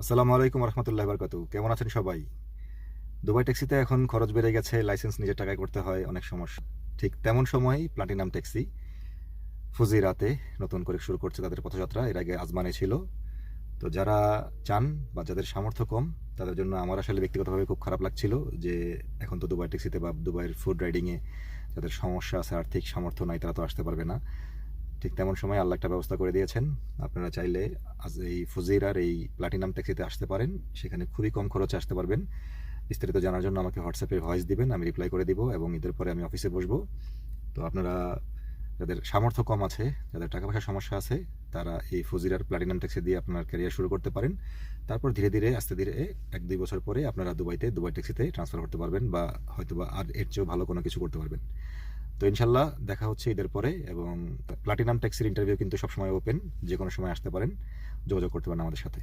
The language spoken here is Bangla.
আসসালামু আলাইকুম রহমতুল্লাহ বারকাতু। কেমন আছেন সবাই? দুবাই ট্যাক্সিতে এখন খরচ বেড়ে গেছে, লাইসেন্স নিজের টাকায় করতে হয়, অনেক সমস্যা। ঠিক তেমন সময় প্লাটিনাম ট্যাক্সি ফুজিরাতে নতুন করে শুরু করছে তাদের পথযাত্রা। এর আগে আজমানে ছিল। তো যারা চান বা যাদের সামর্থ্য কম, তাদের জন্য আমার আসলে ব্যক্তিগতভাবে খুব খারাপ লাগছিল যে এখন তো দুবাই ট্যাক্সিতে বা দুবাইয়ের ফুড রাইডিংয়ে যাদের সমস্যা আছে, আর্থিক সামর্থ্য নাই, তারা তো আসতে পারবে না। ঠিক তেমন সময় আল্লাহ একটা ব্যবস্থা করে দিয়েছেন। আপনারা চাইলে আজ এই ফুজিরার এই প্লাটিনাম ট্যাক্সিতে আসতে পারেন। সেখানে খুবই কম খরচে আসতে পারবেন। বিস্তারিত জানার জন্য আমাকে হোয়াটসঅ্যাপে ভয়েস দিবেন, আমি রিপ্লাই করে দিব এবং ঈদের পরে আমি অফিসে বসবো। তো আপনারা যাদের সামর্থ্য কম আছে, যাদের টাকা পয়সার সমস্যা আছে, তারা এই ফুজিরার প্লাটিনাম ট্যাক্সি দিয়ে আপনার ক্যারিয়ার শুরু করতে পারেন। তারপর ধীরে ধীরে আস্তে ধীরে 1-2 বছর পরে আপনারা দুবাই ট্যাক্সিতে ট্রান্সফার করতে পারবেন বা হয়তোবা আর এর চেয়েও ভালো কোনো কিছু করতে পারবেন। তো ইনশাল্লাহ দেখা হচ্ছে ঈদের পরে। এবং প্লাটিনাম ট্যাক্সির ইন্টারভিউ কিন্তু সবসময় ওপেন, যে কোনো সময় আসতে পারেন, যোগাযোগ করতে পারেন আমাদের সাথে।